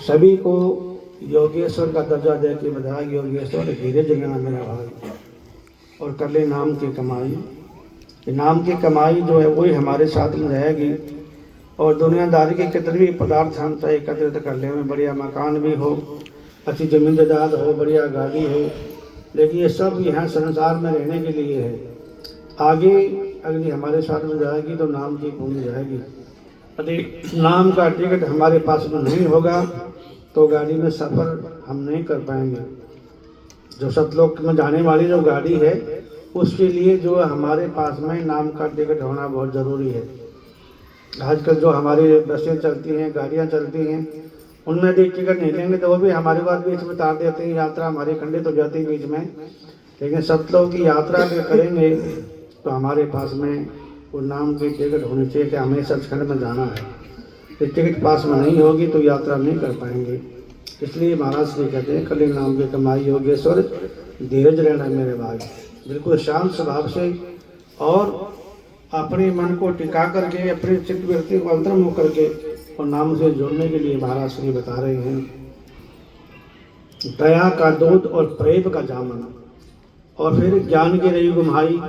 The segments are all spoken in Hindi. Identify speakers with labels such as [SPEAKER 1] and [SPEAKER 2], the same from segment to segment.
[SPEAKER 1] सभी को योगेश्वर का दर्जा दे के बताया, योगेश्वर धीरे जगना मेरा भाई और कर ले नाम की कमाई। नाम की कमाई जो है वही हमारे साथ में रहेगी। और दुनियादारी के कितने भी पदार्थ हम चाहे एकत्रित कर ले, में बढ़िया मकान भी हो, अच्छी जमीन जायदाद हो, बढ़िया गाड़ी हो, लेकिन ये सब यहाँ संसार में रहने के लिए है। आगे अगली हमारे साथ में जाएगी तो नाम की भूमि जाएगी। यदि नाम का टिकट हमारे पास में नहीं होगा तो गाड़ी में सफ़र हम नहीं कर पाएंगे। जो सतलोक में जाने वाली जो गाड़ी है उसके लिए जो हमारे पास में नाम का टिकट होना बहुत ज़रूरी है। आजकल जो हमारी बसें चलती हैं, गाड़ियाँ चलती हैं, उनमें यदि टिकट नहीं लेंगे तो वो भी हमारे पास बीच में उतार देते हैं। यात्रा हमारी खंडित हो जाती है बीच में। लेकिन सतलोक की यात्रा अगर करेंगे तो हमारे पास में वो नाम की टिकट होनी चाहिए कि हमें सचखंड में जाना है। तो टिकट पास में नहीं होगी तो यात्रा नहीं कर पाएंगे। इसलिए महाराज श्री कहते हैं कली नाम की कमाई योगेश्वर धीरज रहना मेरे भाई। बिल्कुल शांत स्वभाव से और अपने मन को टिका करके, अपने चित्त वृत्ति को अंतर्मुख करके और नाम से जोड़ने के लिए महाराज श्री बता रहे हैं। दया का दूध और प्रेम का जामन, और फिर ज्ञान की रही गुमाई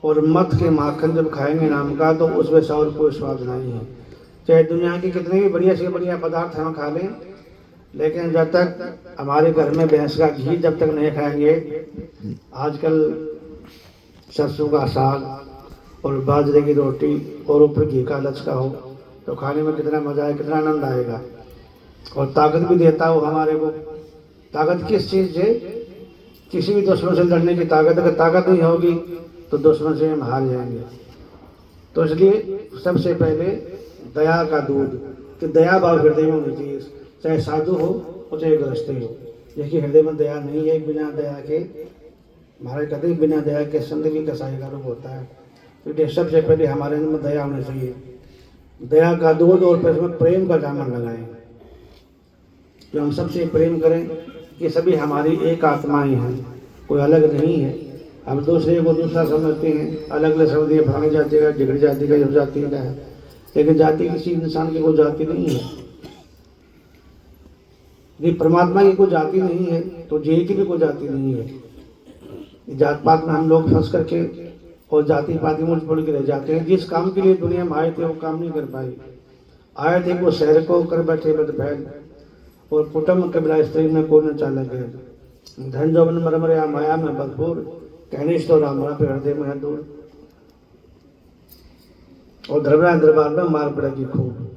[SPEAKER 1] और मत के माखन जब खाएंगे नाम का तो उसमें से और कोई स्वाद नहीं है। चाहे दुनिया की कितने भी बढ़िया से बढ़िया पदार्थ हम खा लें, लेकिन जब तक हमारे घर में भैंस का घी जब तक नहीं खाएंगे, आजकल सरसों का साग और बाजरे की रोटी और ऊपर घी का लचका हो तो खाने में कितना मजा है, कितना आनंद आएगा। और ताकत भी देता हो हमारे को। ताकत किस चीज़ से? किसी भी दुश्मन से लड़ने की ताकत। अगर ताकत नहीं होगी तो दुश्मन से हम हार जाएंगे। तो इसलिए सबसे पहले दया का दूध, कि दया भाव हृदय में होनी चाहिए, चाहे साधु हो और चाहे गृहस्थी हो। देखिए हृदय में दया नहीं है, बिना दया के महाराज कहते हैं बिना दया के संत भी कसाई का रूप होता है। तो सबसे पहले हमारे में दया होनी चाहिए। दया का दूध और फिर उसमें प्रेम का दामन लगाएं, जो हम सबसे प्रेम करें कि सभी हमारी एक आत्माएं हैं, कोई अलग नहीं है। हम दूसरे को दूसरा समझते हैं, अलग अलग समझते हैं, भागे जाति का, झगड़ी जाति का, जब जाति का है, लेकिन जाति किसी इंसान की कोई जाति नहीं है। यदि परमात्मा की कोई जाति नहीं है तो जीव की भी कोई जाति नहीं है। जात पात में हम लोग फंस करके और जाति पाति मुझ पड़ के रह जाते हैं। जिस काम के लिए दुनिया में आए थे वो काम नहीं कर पाए। आए थे वो शहर को कर बैठे बदभैल, और कुटुंब कबीला स्त्री में कोई न चालक है। धन जौवन मरमर या माया में भरपूर, कहने तो रामरा पे हृदय में है दूर। और धर्मराज दरबार में मार पड़ेगी खूब।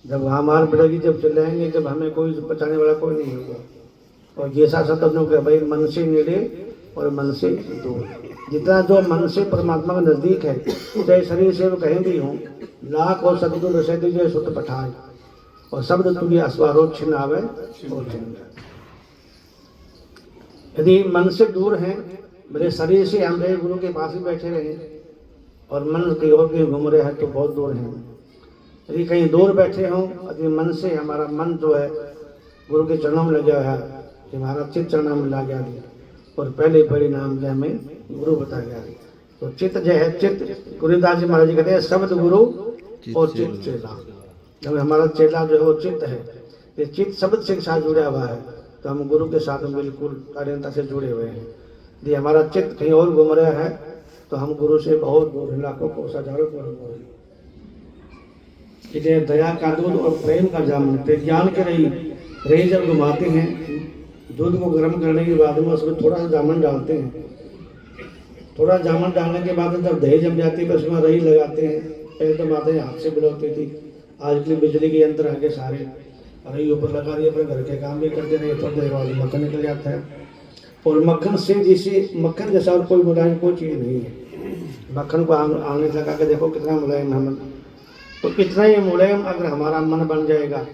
[SPEAKER 1] जब वहाँ मार पड़ेगी, जब चलेंगे, जब हमें कोई बचाने वाला कोई नहीं होगा। और जैसा शब्द कि भाई मन से नेड़े और मन से दूर। जितना जो मन से परमात्मा के नजदीक है, चाहे शरीर से वो कहीं भी हो, लाख और सतगुण रसे दीजिए सुत पठाए, और शब्द तुम अस्वारो छिन्न आवे और छिन्न। यदि मन से दूर हैं, मेरे शरीर से हम रहे गुरु के पास ही बैठे रहे, और मन कहीं और कहीं घूम रहे हैं तो बहुत दूर हैं। यदि कहीं दूर बैठे हों, यदि मन से हमारा मन जो है गुरु के चरणों में लगा है, हमारा चित्त चरणों में लग गया, और पहले परिणाम जो हमें गुरु बता गया। तो चित्त जो है, चित्त गुरुदास जी महाराज जी कहते हैं शब्द गुरु और चित्त चेला। जब हमारा चेला जो है वो चित्त है, ये चित्त शब्द से साथ जुड़ा हुआ है, तो हम गुरु के साथ में बिल्कुल अरियंता से जुड़े हुए हैं। यदि हमारा चित्त कहीं और घूम रहा है तो हम गुरु से बहुत दूर, लाखों को हजारों को दूर। इसलिए दया का दूध और प्रेम का जामन, ज्ञान के रही जब घुमाते हैं, दूध को गर्म करने के बाद में उसमें थोड़ा सा जामन डालते हैं। थोड़ा जामन डालने के बाद जब दही जम जाती है तो उसमें रही लगाते हैं। पहले तो माता हाथ से बिलोती थी, आज के बिजली के यंत्र आगे सारे रही ऊपर लगा रही है, अपने घर के काम भी करते रहे, थोड़ी देर बाद मक्खन निकल जाता है। और मक्खन से जैसे मक्खन जैसा और कोई मुलायम कोई चीज़ नहीं है। मक्खन को आंगली लगा के देखो कितना मुलायम है मन। तो इतना ही मुलायम अगर हमारा मन बन जाएगा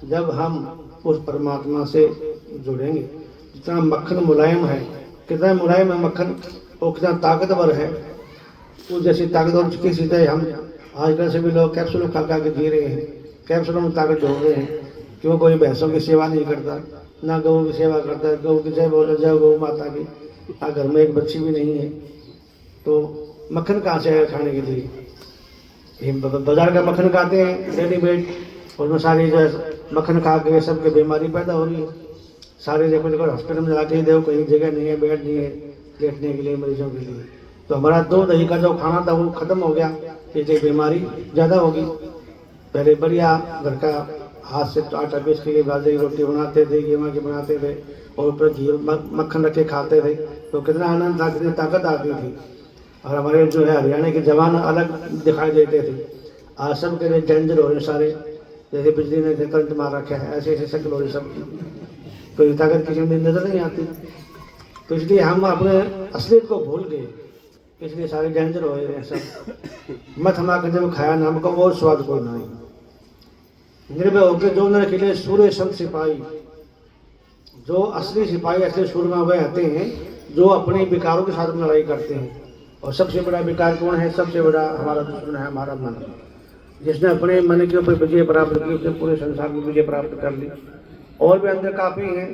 [SPEAKER 1] जब हम उस परमात्मा से जुड़ेंगे। जितना मक्खन मुलायम है, कितना मुलायम है मक्खन, और कितना ताकतवर है। वो जैसी ताकतवर किसी तरह हम आजकल से भी लोग कैप्सूल खा खा के जी रहे हैं, कैप्सूलों में ताकत ढूंढ रहे हैं। क्यों? कोई भैंसों की सेवा नहीं करता, ना गऊ की सेवा करता है। गऊ की जय बोले जय गौ माता की। घर में एक बच्ची भी नहीं है तो मक्खन कहाँ से है खाने के लिए? बाजार का मक्खन खाते हैं रेडीमेड, उसमें सारी जो मक्खन खा के सबके बीमारी पैदा हो रही है। सारे देखो देखो हॉस्पिटल में जाके ही देखो कहीं जगह नहीं है, बेड नहीं है लेटने के लिए मरीजों के लिए। तो हमारा 2 दही का जो खाना था वो खत्म हो गया, इसलिए बीमारी ज़्यादा होगी। पहले बढ़िया घर का हाथ से आटा पीस के बाजरे की रोटी बनाते थे, गेहूं की बनाते थे और ऊपर घी मक्खन रख के खाते थे, तो कितना आनंद था, कितनी ताकत आती थी। और हमारे जो है हरियाणा के जवान अलग दिखाई देते थे। आज सब के लिए डेंजर हो रहे सारे, जैसे बिजली ने करंट मार रखा है, ऐसे ऐसे शक्ल हो रही सब, कोई ताकत किसी में नजर नहीं आती। तो इसलिए हम अपने असलियत को भूल गए, इसलिए सारे डेंजर हो रहे हैं सब। मत हमारा जब खाया नाम का वो स्वाद कोई नहीं। निर्भय होकर जो न खिले सूर्य संत सिपाही, जो असली सिपाही असली सूरमा वह आते हैं जो अपने विकारों के साथ लड़ाई करते हैं। और सबसे बड़ा विकार कौन है? सबसे बड़ा हमारा दुश्मन है हमारा मन। जिसने अपने मन के ऊपर विजय प्राप्त की उसने पूरे संसार में विजय प्राप्त कर ली। और भी अंदर काफ़ी हैं,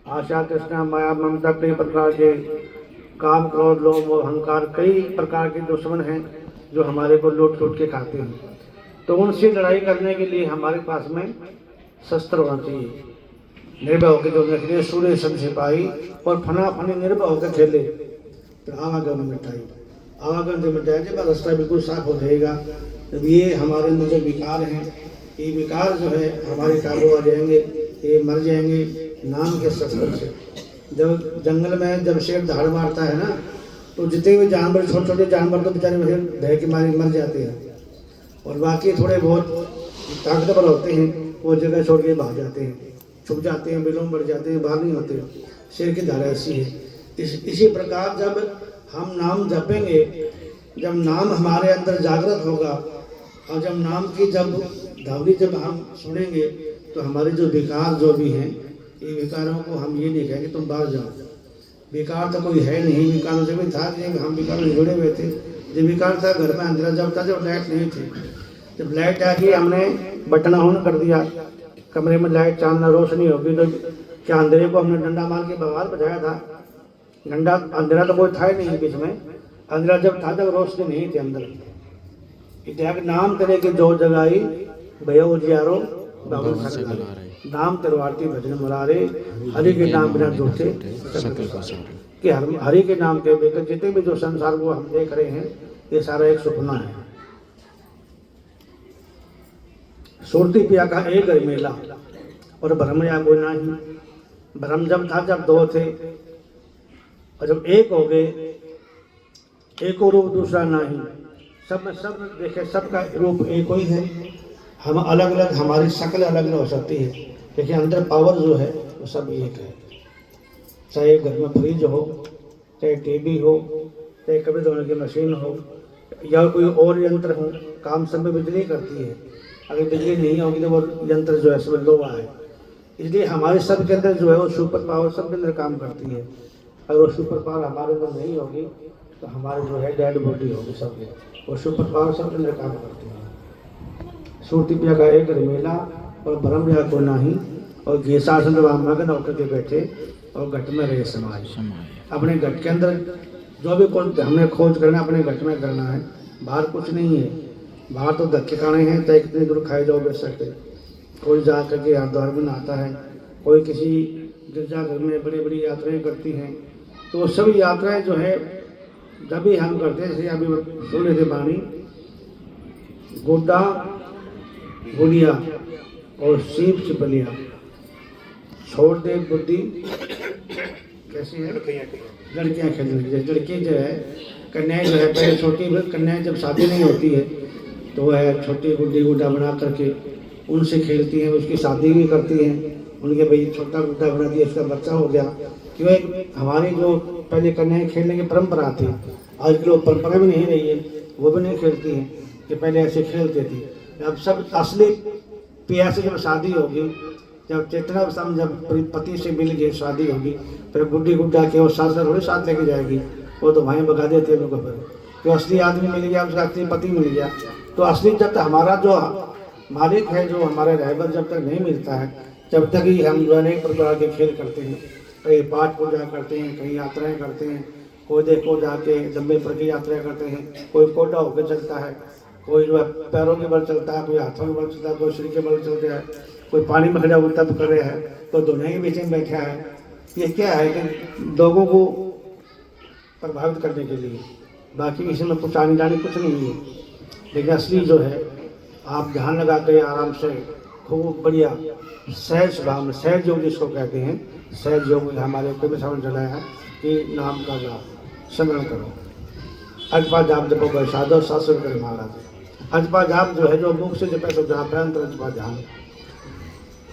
[SPEAKER 1] आशा तृष्णा माया ममता, कई प्रकार के काम क्रोध लोभ और अहंकार, कई प्रकार के दुश्मन हैं जो हमारे को लूट लूट के खाते हैं। तो उनसे लड़ाई करने के लिए हमारे पास में शस्त्र होना चाहिए। निर्भय होकर जो निकले सूर्य संत सिपाही और फना फनी निर्भय होकर खेले, तो आवागमन मिटाई, आवागमन से मिटाया जब रास्ता बिल्कुल साफ हो जाएगा। जब ये हमारे अंदर जो विकार हैं, ये विकार जो है हमारे काबू आ जाएंगे, ये मर जाएंगे नाम के शस्त्र से। जब जंगल में जब शेर दहाड़ मारता है ना, तो जितने भी जानवर छोटे छोटे जानवर तो बेचारे भय के मारे मर जाते हैं, और बाकी थोड़े बहुत ताकतवर होते हैं वो जगह छोड़ के भाग जाते हैं, छुप जाते हैं, बिलों बढ़ जाते हैं, बाहर नहीं होते। शेर की धारा ऐसी है। इसी प्रकार जब हम नाम जपेंगे, जब नाम हमारे अंदर जागृत होगा और जब नाम की जब ध्वनि जब हम सुनेंगे, तो हमारे जो विकार जो भी हैं, ये विकारों को हम ये नहीं कहेंगे तुम बाहर जाओ। विकार तो कोई है नहीं, विकारों से भी था नहीं, हम विकारों से जुड़े हुए थे। जब विकार था घर में अंधेरा जब था, जब लाइट नहीं थी, जब लाइट आ गई हमने बटन ऑन कर दिया, कमरे में लाइट चांदना रोशनी होगी, तो क्या अंधेरे को हमने डंडा मार के बवाल बजाया था? डंडा अंधेरा तो कोई था ही नहीं बीच में, अंधेरा जब था जब रोशनी नहीं थी अंदर। इतिहास नाम तेरे के जो जगाई भैया उजियारो बाबू नाम तेरवारती भजन मुरारे, हरि के नाम बिना झूठे कि हरि के नाम के बेकर जितने भी जो संसार को हम देख रहे हैं, ये सारा एक सपना है। सुरती पिया का एक मेला और भ्रम या कोई नहीं। भ्रम जब था जब 2 थे, और जब एक हो गए, एक और रूप दूसरा नहीं। सब में सब देखे, सबका रूप एक ही है। हम अलग अलग, हमारी शक्ल अलग अलग हो सकती है, लेकिन अंदर पावर जो है वो सब एक है। चाहे घर में फ्रिज हो, चाहे टीवी हो, चाहे कपड़े धोने की मशीन हो, या कोई और यंत्र हो, काम सब में बिजली करती है। अगर बिजली नहीं होगी तो वो यंत्र जो है सब लोहा है। इसलिए हमारे सब के अंदर जो है वो सुपर पावर सब के अंदर काम करती है। अगर वो सुपर पावर हमारे अंदर नहीं होगी तो हमारे जो है डेड बॉडी होगी सब में, वो सुपर पावर सब के अंदर काम करती है। सूरती पिया का एक मेला और भरम या को नाही, और घेसासन मगन होकर के बैठे और घट में रहे समाज। अपने घट के अंदर जो भी कौन हमने खोज करना अपने घट में करना है, बाहर कुछ नहीं है। बाहर तो धक्के खाने हैं, चाहे कितनी दूर खाए जाओ बेशक। कोई जा करके हरिद्वार में नहाता है, कोई किसी गिरजाघर में बड़ी बड़ी यात्राएं करती हैं। तो सभी यात्राएं जो है जब भी हम करते हैं, जैसे अभी सुन रहे थे बाणी, गोड्डा गुड़िया और सीप चिपलिया छोड़ दे बुद्धि कैसी है, लड़कियां खेलने की। लड़की जो है कन्याएं जो है, पहले छोटी कन्याएं जब शादी नहीं होती है तो वह छोटी गुड्डी गुड्डा बना करके उनसे खेलती हैं, उसकी शादी भी करती हैं। उनके भाई छोटा गुड्डा बना दिया, उसका बच्चा हो गया। क्यों? हमारी जो पहले कन्याएं खेलने की परंपरा थी, आजकल वो परंपरा भी नहीं रही है, वो भी नहीं खेलती हैं कि पहले ऐसे खेलते थी। अब सब असली पिया से जब शादी होगी, जब चेतना जब पति से मिल गई शादी होगी, फिर गुड्डी गुड्डा के वो सास थोड़ी साथ लेके जाएगी, वो तो भाई भगा देते हैं लोगों पर। तो असली आदमी मिल गया, उसका असली पति मिल गया। तो असली जब तक हमारा जो मालिक है, जो हमारे रहबर जब तक नहीं मिलता है, जब तक ही हम जो अनेक प्रकार के खेल करते हैं। कहीं पाठ पूजा करते हैं, कहीं यात्राएं करते हैं, कोई देखो जाके लंबे पर की यात्रा करते हैं, कोई कोटा होकर चलता है, कोई जो है पैरों के बल चलता है, कोई हाथों के बल चलता है, कोई शरीर के बल चलता है, कोई पानी में खड़ा हुआ तब कर रहा है, कोई दोनों के बीच में बैठा है। ये क्या है कि लोगों को प्रभावित करने के लिए, बाकी इसमें कुछ आने जाने कुछ नहीं है। लेकिन असली जो है आप ध्यान लगा के आराम से खूब बढ़िया सहज भाव में, सहज योग जिसको कहते हैं, सहज योग हमारे को भी समझ चला है कि नाम का जाप स्मरण करो। अजपा जाप जपो बैसादो शास्त्र करे महाराज। अजपा जाप जो है जो मुख से जपे तो जाप है, अंतर अजपा ध्यान।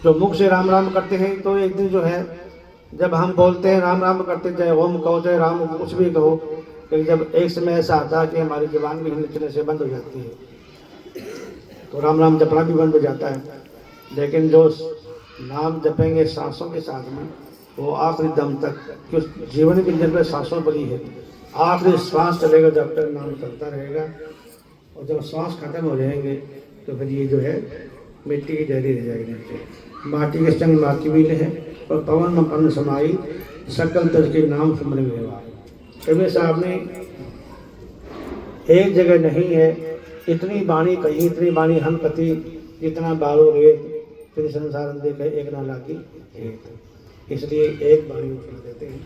[SPEAKER 1] जो मुख से राम राम करते हैं तो एक दिन जो है जब हम बोलते हैं राम राम करते, चाहे ओम कहो चाहे राम कुछ भी कहो, लेकिन जब एक समय ऐसा आता है कि हमारी जुबान भी हिलने चलने से बंद हो जाती है तो राम राम जपना भी बंद हो जाता है। लेकिन जो नाम जपेंगे सांसों के साथ में, वो आखिरी दम तक, क्योंकि जीवन की जन्म सांसों पर ही है। आखिरी श्वास चलेगा जब तक नाम चलता रहेगा, और जब श्वास खत्म हो जाएंगे तो फिर ये जो है मिट्टी की जहरी रह जाएगी नीचे। माटी के संग माटी भी है और पवन में पवन समाई, सकल तज के नाम सुमन व्यवहार। कबीर साहब ने एक जगह नहीं है, इतनी बाणी कही, इतनी बाणी हम कथी, इतना बारो रेत फिर संसार देखे एक ना लागी, इसलिए एक बाणी देते हैं।